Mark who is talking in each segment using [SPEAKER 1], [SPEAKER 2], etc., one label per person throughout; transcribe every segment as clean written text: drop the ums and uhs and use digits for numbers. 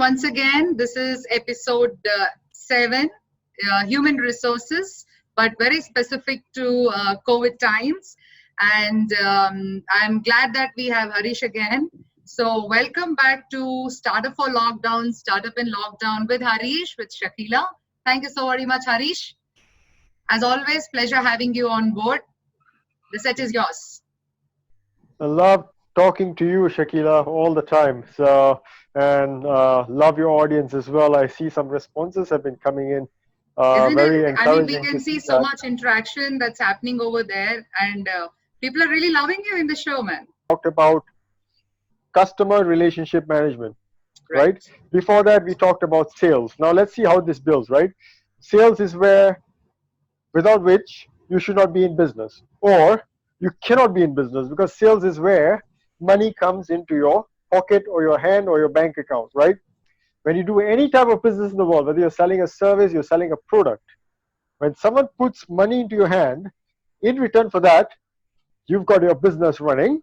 [SPEAKER 1] once again. This is episode 7, human resources, but very specific to COVID times. And I'm glad that we have Harish again. So welcome back to Startup for Lockdown, Startup in Lockdown with Harish, with Shakila. Thank you so very much, Harish. As always, pleasure having you on board. The set is yours.
[SPEAKER 2] I love talking to you, Shakila, all the time. And love your audience as well. I see some responses have been coming in.
[SPEAKER 1] Isn't
[SPEAKER 2] Very
[SPEAKER 1] it? I mean, we
[SPEAKER 2] encouraging
[SPEAKER 1] can
[SPEAKER 2] to
[SPEAKER 1] see
[SPEAKER 2] see
[SPEAKER 1] so
[SPEAKER 2] that.
[SPEAKER 1] much interaction that's happening over there, and people are really loving you in the show, man.
[SPEAKER 2] Talked about customer relationship management,
[SPEAKER 1] Right.
[SPEAKER 2] right? Before that, we talked about sales. Now let's see how this builds, right? Sales is without which you should not be in business, or you cannot be in business, because sales is where money comes into your pocket or your hand or your bank account, right? When you do any type of business in the world, whether you're selling a service, you're selling a product, when someone puts money into your hand, in return for that, you've got your business running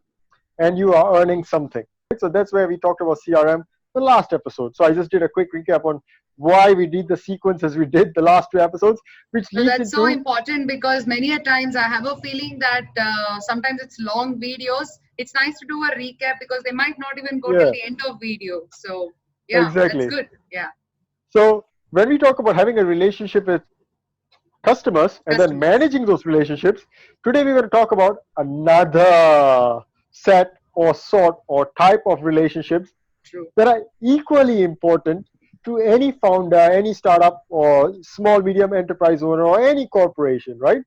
[SPEAKER 2] and you are earning something. So that's where we talked about CRM the last episode. So I just did a quick recap on why we did the sequence as we did the last 2 episodes, which
[SPEAKER 1] So
[SPEAKER 2] leads
[SPEAKER 1] that's so
[SPEAKER 2] into
[SPEAKER 1] important because many a times I have a feeling that sometimes it's long videos. It's nice to do a recap because they might not even go till
[SPEAKER 2] yeah,
[SPEAKER 1] the end of video. So yeah, that's
[SPEAKER 2] exactly.
[SPEAKER 1] good. Yeah,
[SPEAKER 2] So when we talk about having a relationship with customers and then
[SPEAKER 1] customers.
[SPEAKER 2] managing those relationships, today we're going to talk about another set or sort or type of relationships
[SPEAKER 1] True.
[SPEAKER 2] that are equally important to any founder, any startup, or small, medium enterprise owner, or any corporation, right?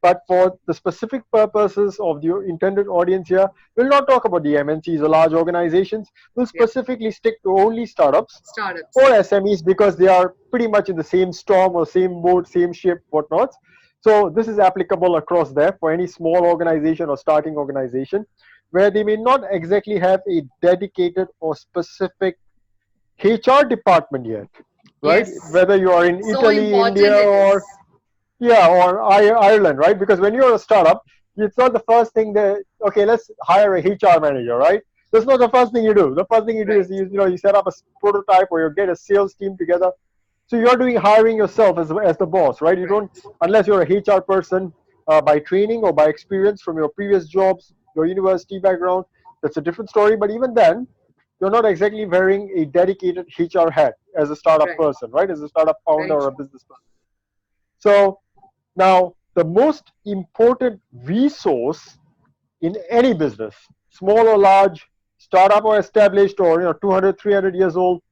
[SPEAKER 2] But for the specific purposes of the intended audience here, we'll not talk about the MNCs or large organizations. We'll
[SPEAKER 1] Yep.
[SPEAKER 2] specifically stick to only startups
[SPEAKER 1] Startups.
[SPEAKER 2] or SMEs because they are pretty much in the same storm or same boat, same ship, whatnot. So this is applicable across there for any small organization or starting organization where they may not exactly have a dedicated or specific HR department yet, right?
[SPEAKER 1] Yes.
[SPEAKER 2] Whether you are in
[SPEAKER 1] So
[SPEAKER 2] Italy, India,
[SPEAKER 1] important it is.
[SPEAKER 2] or Ireland, right? Because when you're a startup, it's not the first thing that, okay, let's hire a HR manager, right? That's not the first thing you do. The first thing you do
[SPEAKER 1] Right.
[SPEAKER 2] is you set up a prototype or you get a sales team together. So you're doing hiring yourself as the boss, right? You
[SPEAKER 1] Right.
[SPEAKER 2] don't, unless you're a HR person by training or by experience from your previous jobs, your university background, that's a different story. But even then, you're not exactly wearing a dedicated HR hat as a startup
[SPEAKER 1] Right.
[SPEAKER 2] person, right? As a startup founder
[SPEAKER 1] Very
[SPEAKER 2] or a
[SPEAKER 1] true.
[SPEAKER 2] business person. So now the most important resource in any business, small or large, startup or established, or 200, 300 years old,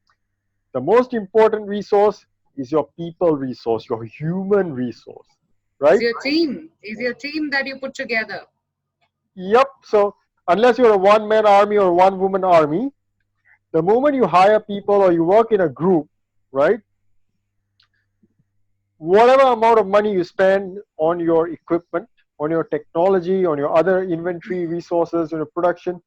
[SPEAKER 2] the most important resource is your people resource, your human resource,
[SPEAKER 1] Is
[SPEAKER 2] right?
[SPEAKER 1] your team? Is your team that you put together?
[SPEAKER 2] Yep. So unless you're a one-man army or one-woman army, the moment you hire people or you work in a group, right? Whatever amount of money you spend on your equipment, on your technology, on your other inventory resources, your production,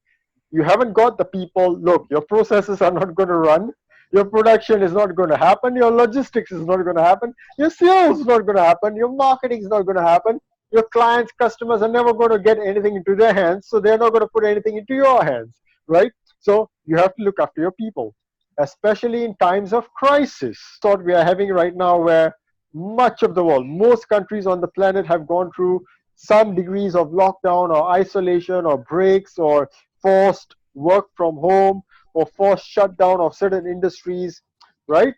[SPEAKER 2] you haven't got the people. Look, your processes are not going to run. Your production is not going to happen. Your logistics is not going to happen. Your sales is not going to happen. Your marketing is not going to happen. Your clients, customers are never going to get anything into their hands, so they're not going to put anything into your hands, right? So you have to look after your people, especially in times of crisis. What we are having right now, where much of the world, most countries on the planet have gone through some degrees of lockdown or isolation or breaks or forced work from home or forced shutdown of certain industries, right?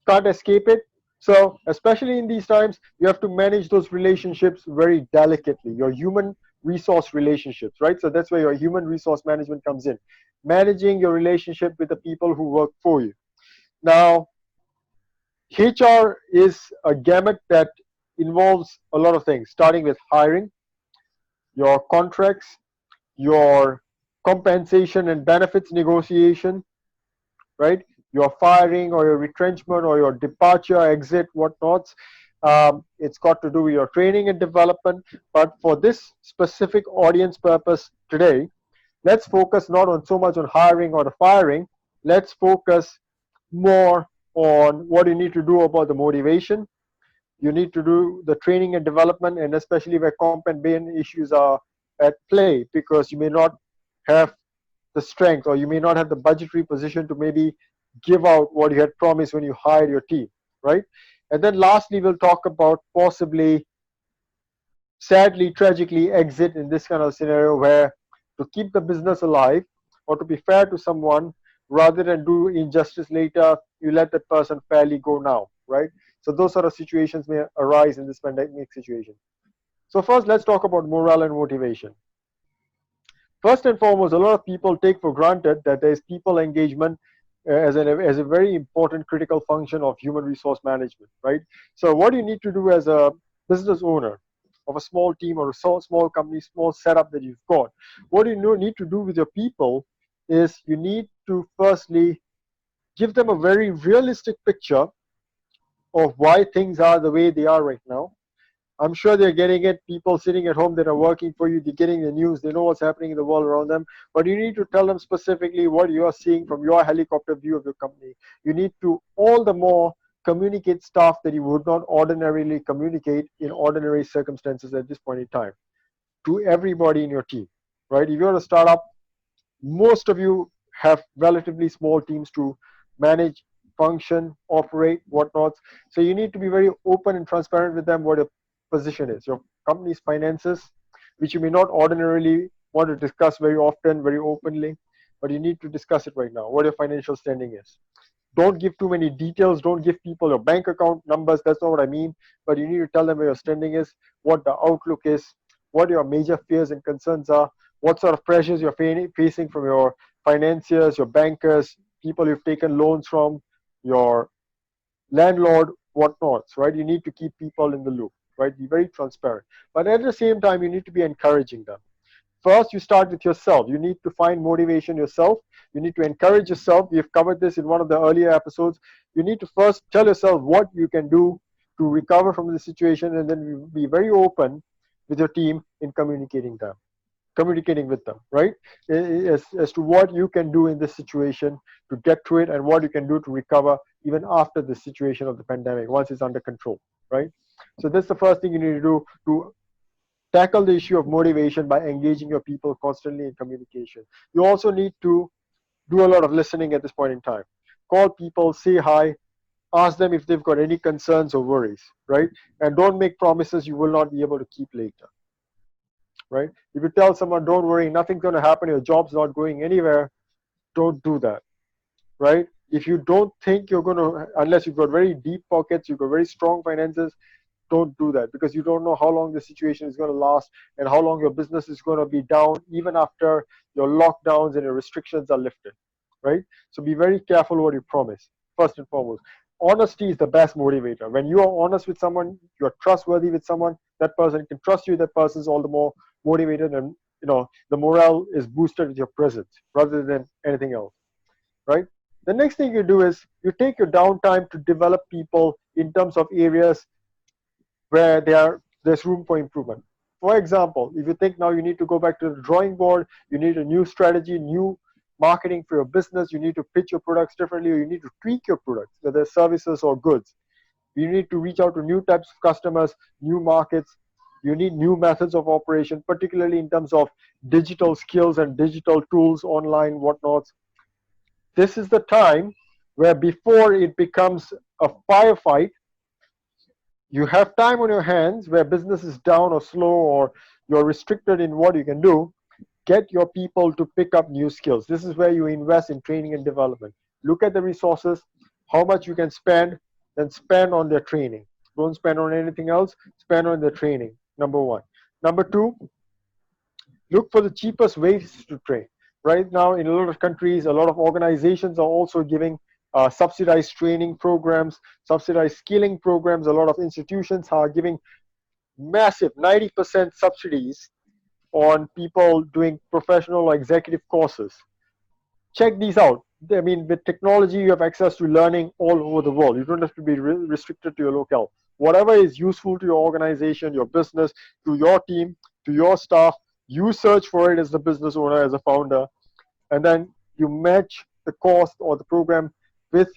[SPEAKER 2] Can't escape it. So, especially in these times, you have to manage those relationships very delicately, your human resource relationships, right? So, that's where your human resource management comes in, managing your relationship with the people who work for you. Now, HR is a gamut that involves a lot of things, starting with hiring, your contracts, your compensation and benefits negotiation, right? Your firing or your retrenchment or your departure, exit, whatnots. It's got to do with your training and development. But for this specific audience purpose today, let's focus not on so much on hiring or the firing. Let's focus more on what you need to do about the motivation. You need to do the training and development, and especially where comp and ben issues are at play, because you may not have the strength or you may not have the budgetary position to maybe give out what you had promised when you hired your team, right? And then lastly, we'll talk about possibly, sadly, tragically, exit in this kind of scenario where to keep the business alive or to be fair to someone, rather than do injustice later, you let that person fairly go now, right? So those sort of situations may arise in this pandemic situation. So first, let's talk about morale and motivation. First and foremost, a lot of people take for granted that there is people engagement as a very important critical function of human resource management, right? So what you need to do as a business owner of a small team or a small company, small setup that you've got, what you need to do with your people is you need to firstly give them a very realistic picture of why things are the way they are right now. I'm sure they're getting it. People sitting at home that are working for you, they're getting the news, they know what's happening in the world around them. But you need to tell them specifically what you are seeing from your helicopter view of your company. You need to all the more communicate stuff that you would not ordinarily communicate in ordinary circumstances at this point in time to everybody in your team, right? If you're a startup, most of you have relatively small teams to manage, function, operate, whatnot. So you need to be very open and transparent with them what your position is, your company's finances, which you may not ordinarily want to discuss very often, very openly, but you need to discuss it right now, what your financial standing is. Don't give too many details. Don't give people your bank account numbers. That's not what I mean. But you need to tell them where your standing is, what the outlook is, what your major fears and concerns are, what sort of pressures you're facing from your financiers, your bankers, people you've taken loans from, your landlord, whatnots, right? You need to keep people in the loop, right? Be very transparent. But at the same time, you need to be encouraging them. First, you start with yourself. You need to find motivation yourself. You need to encourage yourself. We've covered this in one of the earlier episodes. You need to first tell yourself what you can do to recover from the situation, and then be very open with your team in communicating with them, right? As to what you can do in this situation to get through it and what you can do to recover even after the situation of the pandemic, once it's under control, right? So that's the first thing you need to do to tackle the issue of motivation by engaging your people constantly in communication. You also need to do a lot of listening at this point in time. Call people, say hi, ask them if they've got any concerns or worries, right? And don't make promises you will not be able to keep later, right? If you tell someone, don't worry, nothing's going to happen, your job's not going anywhere, don't do that, right? If you don't think you're going to, unless you've got very deep pockets, you've got very strong finances, don't do that, because you don't know how long the situation is going to last and how long your business is going to be down even after your lockdowns and your restrictions are lifted, right? So be very careful what you promise. First and foremost, honesty is the best motivator. When you are honest with someone, you're trustworthy with someone, that person can trust you, that person is all the more motivated, and the morale is boosted with your presence rather than anything else, right? The next thing you do is you take your downtime to develop people in terms of areas where there's room for improvement. For example, if you think now you need to go back to the drawing board, you need a new strategy, new marketing for your business, you need to pitch your products differently, or you need to tweak your products, whether services or goods. You need to reach out to new types of customers, new markets. You need new methods of operation, particularly in terms of digital skills and digital tools, online, whatnots. This is the time where before it becomes a firefight, you have time on your hands where business is down or slow or you're restricted in what you can do. Get your people to pick up new skills. This is where you invest in training and development. Look at the resources, how much you can spend, then spend on their training. Don't spend on anything else, spend on their training. Number one. Number two, look for the cheapest ways to train. Right now, in a lot of countries, a lot of organizations are also giving subsidized training programs, subsidized skilling programs. A lot of institutions are giving massive 90% subsidies on people doing professional or executive courses. Check these out. I mean, with technology, you have access to learning all over the world. You don't have to be restricted to your locale. Whatever is useful to your organization, your business, to your team, to your staff, you search for it as the business owner, as a founder, and then you match the cost or the program with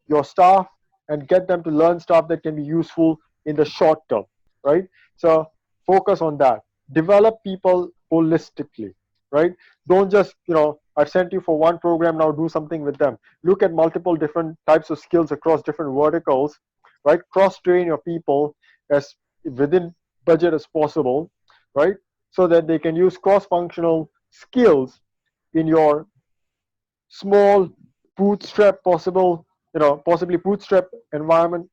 [SPEAKER 2] your staff and get them to learn stuff that can be useful in the short term, right? So focus on that. Develop people holistically, right? Don't just, I've sent you for one program, now do something with them. Look at multiple different types of skills across different verticals, right? Cross train your people as within budget as possible, right? So that they can use cross functional skills in your small bootstrap possible, possibly bootstrap environment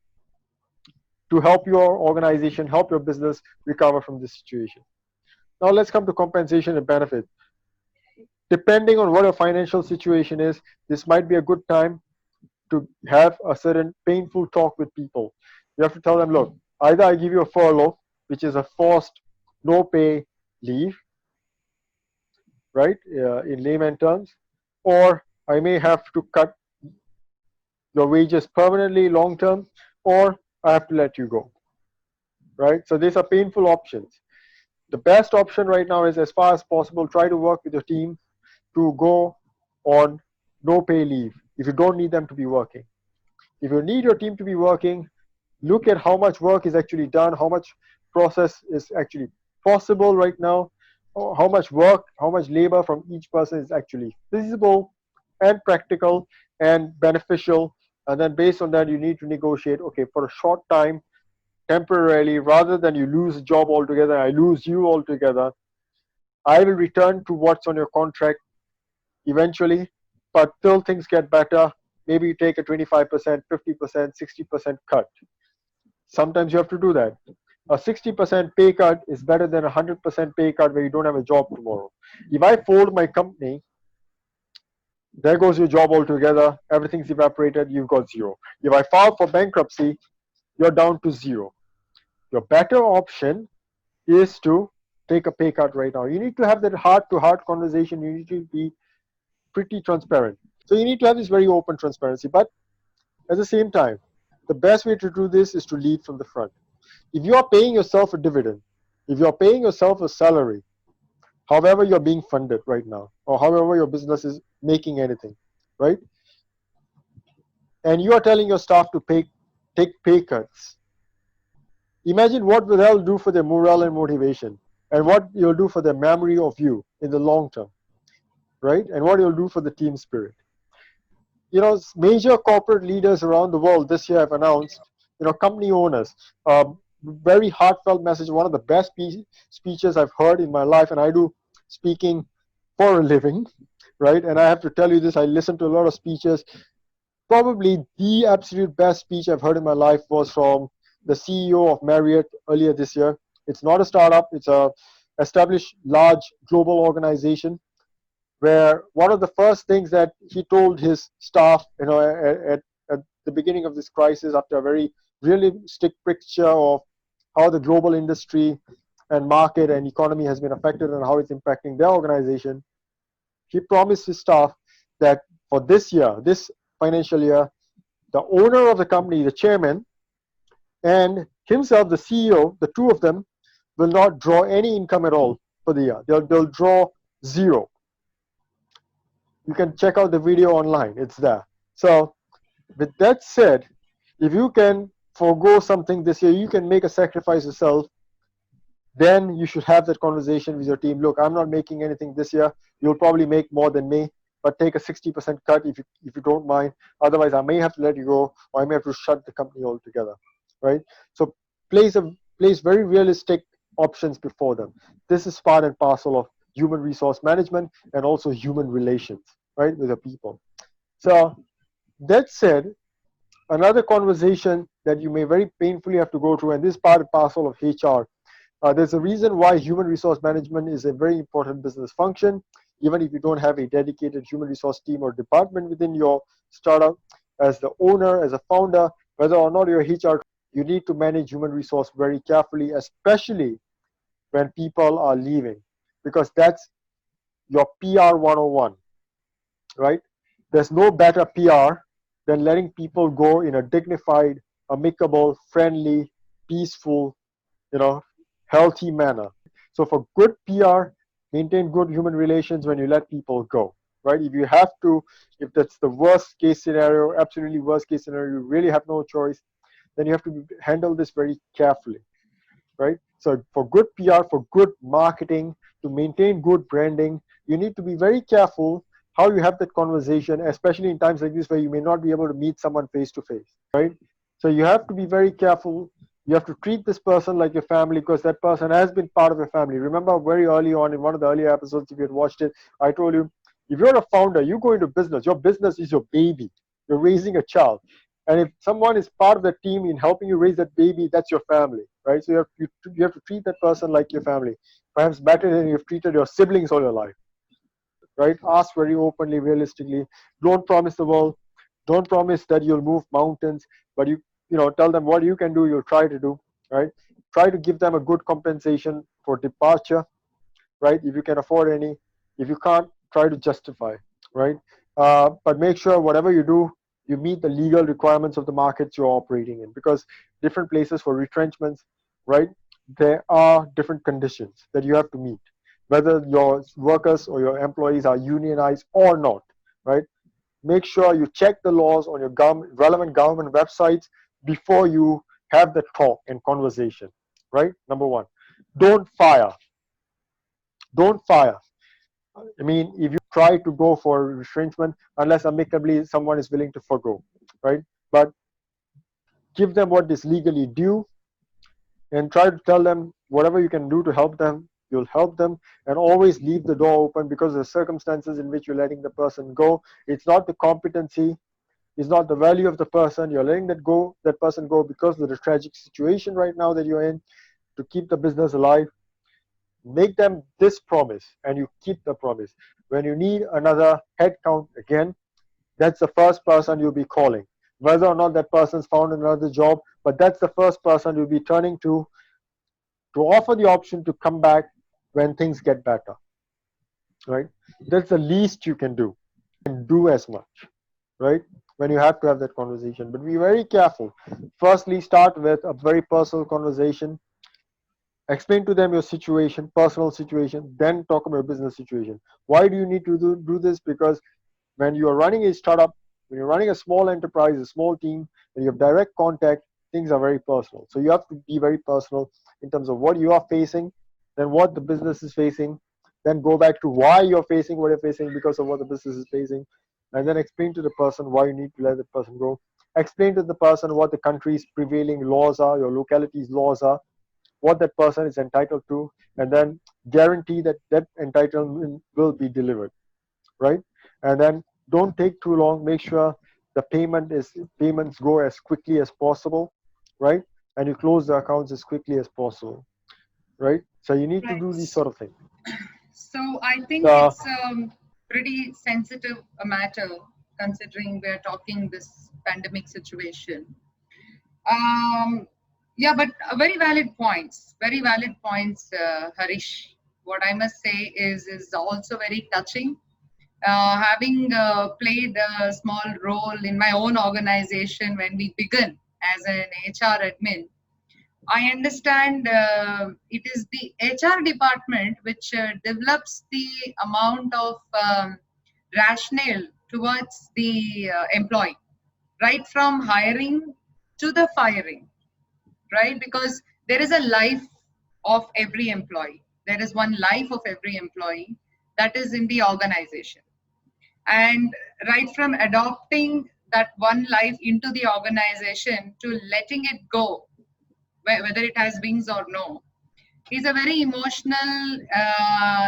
[SPEAKER 2] to help your organization, help your business recover from this situation. Now let's come to compensation and benefits. Depending on what your financial situation is, this might be a good time to have a certain painful talk with people. You have to tell them, look, either I give you a furlough, which is a forced no pay leave, right, in layman terms, or I may have to cut your wages permanently long term, or I have to let you go, right? So these are painful options. The best option right now is, as far as possible, try to work with your team to go on no pay leave if you don't need them to be working. If you need your team to be working, look at how much work is actually done, how much process is actually possible right now, how much work, how much labor from each person is actually feasible and practical and beneficial. And then based on that, you need to negotiate, okay, for a short time, temporarily, rather than you lose a job altogether, I lose you altogether, I will return to what's on your contract eventually, but till things get better, maybe you take a 25%, 50%, 60% cut. Sometimes you have to do that. A 60% pay cut is better than a 100% pay cut where you don't have a job tomorrow. If I fold my company, there goes your job altogether, everything's evaporated, you've got zero. If I file for bankruptcy, you're down to zero. Your better option is to take a pay cut right now. You need to have that heart to heart conversation. You need to be pretty transparent. So you need to have this very open transparency. But at the same time, the best way to do this is to lead from the front. If you are paying yourself a dividend, if you are paying yourself a salary, however you're being funded right now, or however your business is making anything, right? And you are telling your staff to take pay cuts. Imagine what will that do for their morale and motivation, and what you'll do for their memory of you in the long term, right? And what you'll do for the team spirit. Major corporate leaders around the world this year have announced, company owners, very heartfelt message, one of the best speeches I've heard in my life, and I do speaking for a living, right? And I have to tell you this, I listen to a lot of speeches. Probably the absolute best speech I've heard in my life was from the CEO of Marriott earlier this year. It's not a startup, it's a established large global organization, where one of the first things that he told his staff, at the beginning of this crisis, after a very realistic picture of how the global industry and market and economy has been affected and how it's impacting their organization, he promised his staff that for this year, this financial year, the owner of the company, the chairman, and himself, the CEO, the two of them, will not draw any income at all for the year. They'll draw zero. You can check out the video online, it's there. So with that said, if you can forego something this year, you can make a sacrifice yourself, then you should have that conversation with your team. Look, I'm not making anything this year, you'll probably make more than me, but take a 60% cut if you don't mind. Otherwise, I may have to let you go, or I may have to shut the company altogether, right? So place very realistic options before them. This is part and parcel of human resource management and also human relations, right, with the people. So that said, another conversation that you may very painfully have to go through, and this part and parcel of HR, there's a reason why human resource management is a very important business function. Even if you don't have a dedicated human resource team or department within your startup, as the owner, as a founder, whether or not you're HR, you need to manage human resource very carefully, especially when people are leaving, because that's your PR 101, right? There's no better PR than letting people go in a dignified, amicable, friendly, peaceful, healthy manner. So for good PR, maintain good human relations when you let people go, right? If you have to, if that's the worst case scenario, absolutely worst case scenario, you really have no choice, then you have to handle this very carefully, right? So for good PR, for good marketing, to maintain good branding, you need to be very careful how you have that conversation, especially in times like this where you may not be able to meet someone face to face, right? So you have to be very careful. You have to treat this person like your family because that person has been part of your family. Remember very early on in one of the earlier episodes, if you had watched it, I told you, if you're a founder, you go into business, your business is your baby. You're raising a child. And if someone is part of the team in helping you raise that baby, that's your family, right? So you have to treat that person like your family, perhaps better than you've treated your siblings all your life, right? Ask very openly, realistically. Don't promise the world. Don't promise that you'll move mountains, but tell them what you can do. You'll try to do, right? Try to give them a good compensation for departure, right? If you can afford any. If you can't, try to justify, right? But make sure whatever you do, you meet the legal requirements of the markets you're operating in, because different places for retrenchments, right? There are different conditions that you have to meet, whether your workers or your employees are unionized or not, right? Make sure you check the laws on your relevant government websites before you have the talk and conversation, right? Number one, don't fire. Don't fire. I mean, if you try to go for retrenchment, unless amicably someone is willing to forgo, right? But give them what is legally due and try to tell them whatever you can do to help them, you'll help them, and always leave the door open because the circumstances in which you're letting the person go, it's not the competency, it's not the value of the person. You're letting that person go because of the tragic situation right now that you're in to keep the business alive. Make them this promise and you keep the promise. When you need another headcount again, that's the first person you'll be calling. Whether or not that person's found another job, but that's the first person you'll be turning to offer the option to come back when things get better, right? That's the least you can do. And do as much, right? When you have to have that conversation. But be very careful. Firstly, start with a very personal conversation. Explain to them your situation, personal situation, then talk about your business situation. Why do you need to do this? Because when you are running a startup, when you're running a small enterprise, a small team, and you have direct contact, things are very personal. So you have to be very personal in terms of what you are facing, then what the business is facing, then go back to why you're facing what you're facing because of what the business is facing, and then explain to the person why you need to let the person go. Explain to the person what the country's prevailing laws are, your locality's laws are, what that person is entitled to, and then guarantee that that entitlement will be delivered, right? And then don't take too long. Make sure the payments go as quickly as possible, right? And you close the accounts as quickly as possible, right? So you need to do these
[SPEAKER 1] Right.
[SPEAKER 2] sort of things.
[SPEAKER 1] So I think
[SPEAKER 2] Uh,
[SPEAKER 1] it's pretty sensitive a matter considering we're talking this pandemic situation. Um, yeah, but very valid points. Very valid points, Harish. What I must say is also very touching. Having played a small role in my own organization when we began as an HR admin, I understand it is the HR department which develops the amount of rationale towards the employee, right from hiring to the firing, right? Because there is a life of every employee. There is one life of every employee that is in the organization. And right from adopting that one life into the organization to letting it go, whether it has wings or no, is a very emotional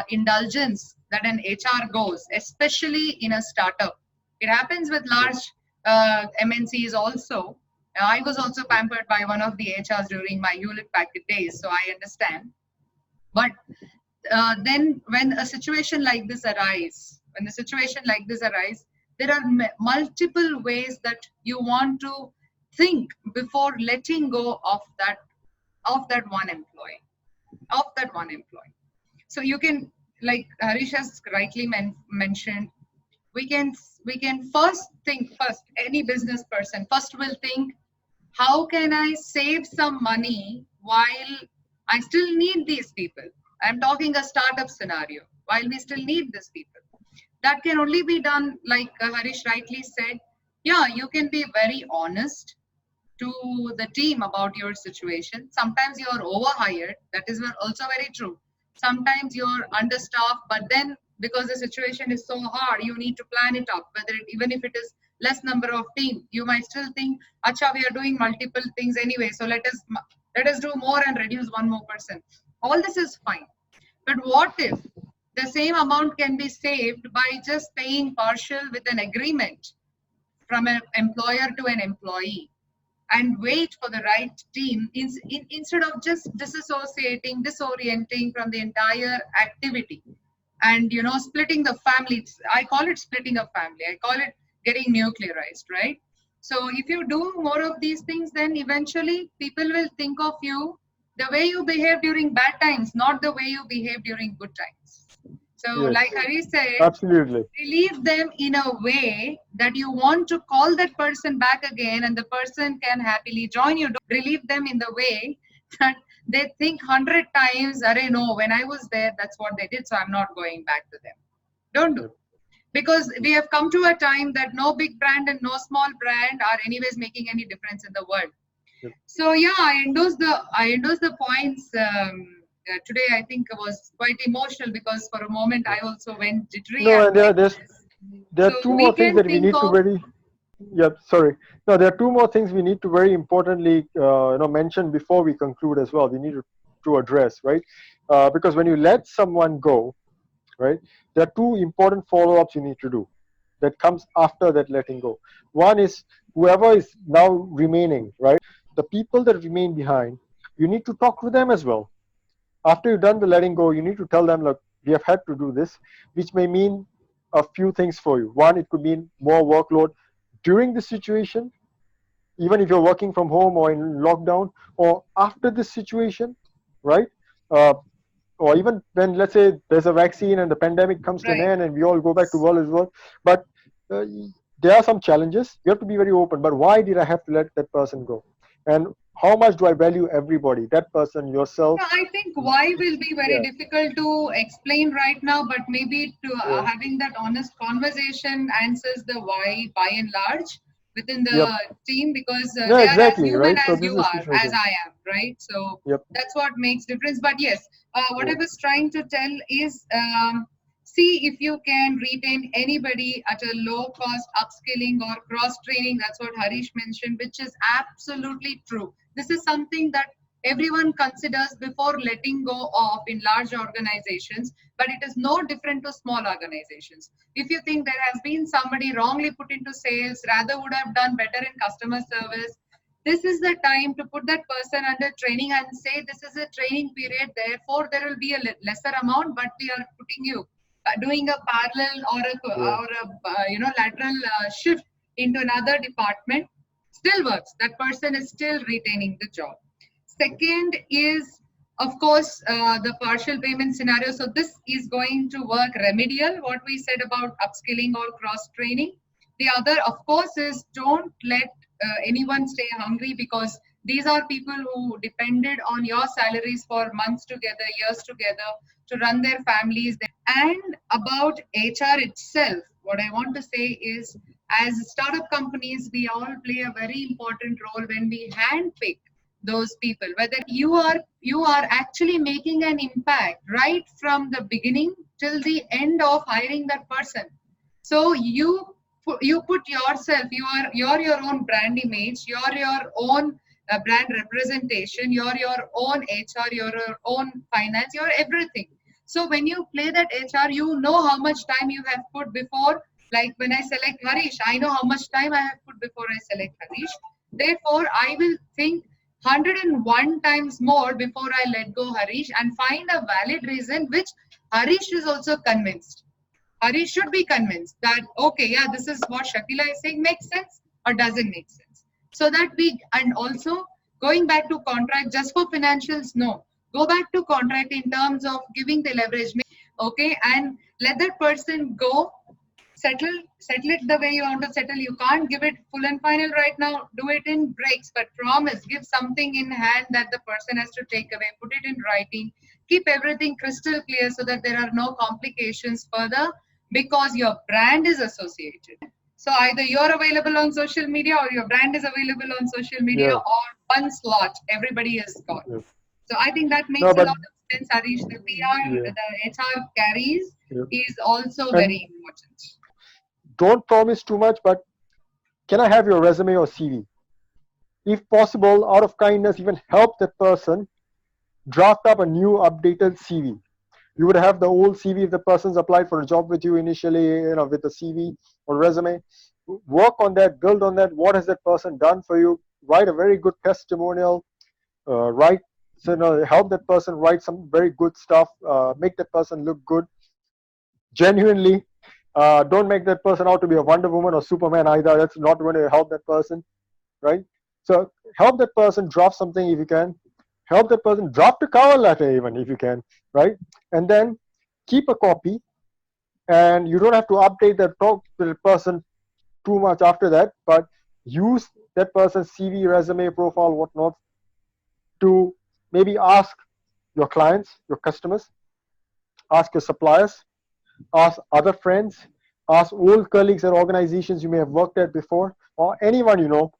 [SPEAKER 1] indulgence that an HR goes, especially in a startup. It happens with large MNCs also. I was also pampered by one of the HRs during my Hewlett Packard days, so I understand. But then when a situation like this arises, when the situation like this arises, there are multiple ways that you want to think before letting go of that one employee, of that one employee. So you can, like Harish has rightly mentioned, we can first think, first any business person first will think, how can I save some money while I still need these people? I'm talking a startup scenario, while we still need these people. That can only be done, like Harish rightly said. Yeah, you can be very honest to the team about your situation. Sometimes you're overhired. That is also very true. Sometimes you're understaffed, but then because the situation is so hard, you need to plan it up, even if it is less number of team, you might still think, acha, we are doing multiple things anyway, so let us do more and reduce one more person. All this is fine, but what if the same amount can be saved by just paying partial with an agreement from an employer to an employee, and wait for the right team instead of just disorienting from the entire activity, and splitting the family. I call it splitting a family, I call it getting nuclearized, right? So if you do more of these things, then eventually people will think of you the way you behave during bad times, not the way you behave during good times. So
[SPEAKER 2] Yes,
[SPEAKER 1] like Hari said,
[SPEAKER 2] absolutely.
[SPEAKER 1] relieve them in a way that you want to call that person back again, and the person can happily join you. Don't relieve them in the way that they think 100 times, Array, no, when I was there, that's what they did, so I'm not going back to them. Don't do.
[SPEAKER 2] Yep.
[SPEAKER 1] Because we have come to a time that no big brand and no small brand are anyways making any difference in the world.
[SPEAKER 2] Yep.
[SPEAKER 1] So yeah, I endorse the points. Today I think was quite emotional because for a moment I also went jittery
[SPEAKER 2] No,
[SPEAKER 1] and
[SPEAKER 2] and
[SPEAKER 1] breathless.
[SPEAKER 2] there
[SPEAKER 1] So
[SPEAKER 2] are two
[SPEAKER 1] we
[SPEAKER 2] more things
[SPEAKER 1] can
[SPEAKER 2] that we
[SPEAKER 1] think
[SPEAKER 2] need to
[SPEAKER 1] of,
[SPEAKER 2] very. Yep, sorry. No, there are two more things we need to very importantly, mention before we conclude as well. We need to address, right? Because when you let someone go, right, there are two important follow-ups you need to do that comes after that letting go. One is whoever is now remaining, right, the people that remain behind, you need to talk to them as well. After you've done the letting go, you need to tell them, look, we have had to do this, which may mean a few things for you. One, it could mean more workload during the situation, even if you're working from home or in lockdown, or after this situation, right? Uh, or even when, let's say, there's a vaccine and the pandemic comes to an
[SPEAKER 1] right?
[SPEAKER 2] end and we all go back to work as well. But uh, there are some challenges. You have to be very open. But why did I have to let that person go? And how much do I value everybody? That person, yourself.
[SPEAKER 1] Yeah, I think why will be very
[SPEAKER 2] Yeah,
[SPEAKER 1] difficult to explain right now, but maybe to
[SPEAKER 2] yeah,
[SPEAKER 1] having that honest conversation answers the why by and large within
[SPEAKER 2] yep,
[SPEAKER 1] the team, because
[SPEAKER 2] yeah,
[SPEAKER 1] they are as
[SPEAKER 2] exactly,
[SPEAKER 1] human
[SPEAKER 2] right. So
[SPEAKER 1] as
[SPEAKER 2] this
[SPEAKER 1] you
[SPEAKER 2] is a
[SPEAKER 1] are, as
[SPEAKER 2] situation.
[SPEAKER 1] I am, right? So
[SPEAKER 2] Yep,
[SPEAKER 1] that's what makes difference. But yes, what I
[SPEAKER 2] yeah,
[SPEAKER 1] was trying to tell is, see if you can retain anybody at a low cost upskilling or cross training. That's what Harish mentioned, which is absolutely true. This is something that everyone considers before letting go of in large organizations, but it is no different to small organizations. If you think there has been somebody wrongly put into sales, rather would have done better in customer service, this is the time to put that person under training and say this is a training period, therefore there will be a lesser amount, but we are putting you doing a parallel or
[SPEAKER 2] yeah,
[SPEAKER 1] a lateral shift into another department. Still works, that person is still retaining the job. Second is, of course, the partial payment scenario. So this is going to work remedial, what we said about upskilling or cross training. The other, of course, is don't let anyone stay hungry, because these are people who depended on your salaries for months together, years together, to run their families. And about HR itself, what I want to say is, as startup companies, we all play a very important role when we handpick those people, whether you are actually making an impact right from the beginning till the end of hiring that person. So you put yourself, you're your own brand image, you're your own brand representation, you're your own HR, you're your own finance, you're everything. So when you play that HR, you know how much time you have put before. Like when I select Harish, I know how much time I have put before I select Harish. Therefore I will think 101 times more before I let go Harish, and find a valid reason which Harish is also convinced. Harish should be convinced that, okay, yeah, this is what Shakila is saying makes sense or doesn't make sense. So that and also going back to contract just for financials, no. Go back to contract in terms of giving the leverage, okay, and let that person go. Settle it the way you want to settle. You can't give it full and final right now. Do it in breaks, but promise, give something in hand that the person has to take away. Put it in writing. Keep everything crystal clear so that there are no complications further, because your brand is associated. So either you're available on social media or your brand is available on social media,
[SPEAKER 2] yeah,
[SPEAKER 1] or one slot everybody has got.
[SPEAKER 2] yeah.
[SPEAKER 1] So I think that
[SPEAKER 2] No,
[SPEAKER 1] makes a
[SPEAKER 2] but
[SPEAKER 1] lot of assistance, Harish, the PR,
[SPEAKER 2] Yeah.
[SPEAKER 1] the HR carries
[SPEAKER 2] Yeah.
[SPEAKER 1] is also
[SPEAKER 2] And
[SPEAKER 1] very important.
[SPEAKER 2] don't promise too much, but can I have your resume or CV? If possible, out of kindness, even help that person draft up a new updated CV. You would have the old CV if the person's applied for a job with you initially, with a CV or resume. Work on that, build on that. What has that person done for you? Write a very good testimonial. Write, so help that person write some very good stuff. Make that person look good. Genuinely, don't make that person out to be a Wonder Woman or Superman either. That's not going to help that person, right? So help that person draft something if you can. Help that person draft a cover letter even if you can, right? And then keep a copy, and you don't have to update that talk to the person too much after that, but use that person's CV, resume, profile, whatnot to maybe ask your clients, your customers, ask your suppliers, ask other friends, ask old colleagues at organizations you may have worked at before, or anyone you know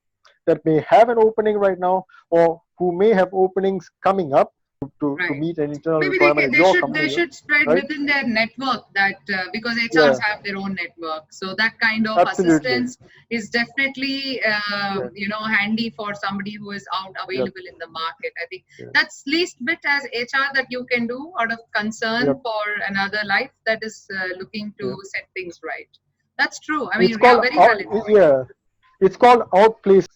[SPEAKER 2] that may have an opening right now or who may have openings coming up to
[SPEAKER 1] Right.
[SPEAKER 2] meet an internal
[SPEAKER 1] Maybe
[SPEAKER 2] requirement at
[SPEAKER 1] they
[SPEAKER 2] your
[SPEAKER 1] should they
[SPEAKER 2] company,
[SPEAKER 1] should spread
[SPEAKER 2] right?
[SPEAKER 1] within their network that because HRs
[SPEAKER 2] Yeah,
[SPEAKER 1] have their own network, so that kind of
[SPEAKER 2] absolutely.
[SPEAKER 1] assistance is definitely
[SPEAKER 2] Yeah,
[SPEAKER 1] handy for somebody who is out
[SPEAKER 2] yep,
[SPEAKER 1] available in the market. I think
[SPEAKER 2] yeah,
[SPEAKER 1] that's least bit as HR that you can do out of concern
[SPEAKER 2] yep,
[SPEAKER 1] for another life that is looking to
[SPEAKER 2] yeah.
[SPEAKER 1] set things right. That's true. I
[SPEAKER 2] It's
[SPEAKER 1] mean, yeah,
[SPEAKER 2] called
[SPEAKER 1] very
[SPEAKER 2] out,
[SPEAKER 1] valid point.
[SPEAKER 2] yeah. It's called outplacement.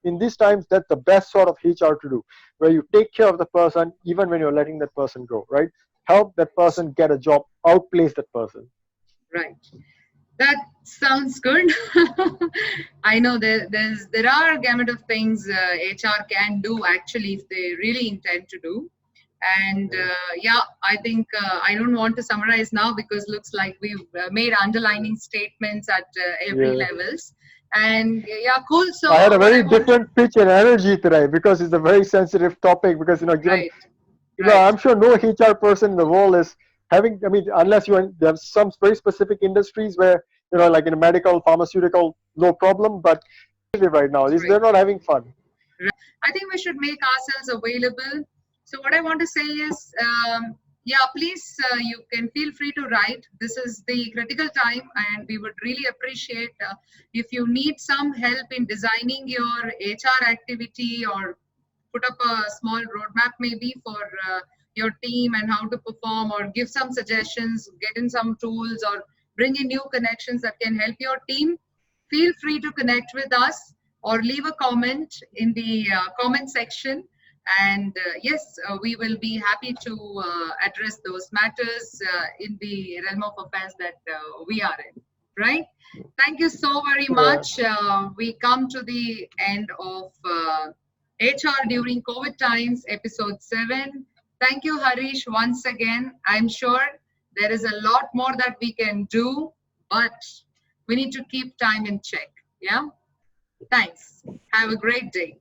[SPEAKER 2] In these times, that's the best sort of HR to do, where you take care of the person even when you're letting that person go, right? Help that person get a job, outplace that person.
[SPEAKER 1] Right. That sounds good. I know there are a gamut of things HR can do actually if they really intend to do. And
[SPEAKER 2] Yeah,
[SPEAKER 1] yeah, I think I don't want to summarize now because looks like we've made
[SPEAKER 2] yeah,
[SPEAKER 1] underlining statements at every
[SPEAKER 2] yeah.
[SPEAKER 1] levels. And yeah, cool. So
[SPEAKER 2] I had a
[SPEAKER 1] what
[SPEAKER 2] very
[SPEAKER 1] I want,
[SPEAKER 2] different pitch and energy today because it's a very sensitive topic. Because given
[SPEAKER 1] right, right,
[SPEAKER 2] I'm sure no HR person in the world is having. I mean, unless there's some very specific industries where like in a medical, pharmaceutical, no problem. But right now, they're
[SPEAKER 1] right.
[SPEAKER 2] not having fun.
[SPEAKER 1] I think we should make ourselves available. So what I want to say is, yeah, please, you can feel free to write. This is the critical time, and we would really appreciate if you need some help in designing your HR activity or put up a small roadmap maybe for your team and how to perform, or give some suggestions, get in some tools, or bring in new connections that can help your team. Feel free to connect with us or leave a comment in the comment section. And yes, we will be happy to address those matters in the realm of affairs that we are in. Right? Thank you so very
[SPEAKER 2] Yeah.
[SPEAKER 1] much. We come to the end of HR during COVID times, episode 7. Thank you, Harish, once again. I'm sure there is a lot more that we can do, but we need to keep time in check. Yeah? Thanks. Have a great day.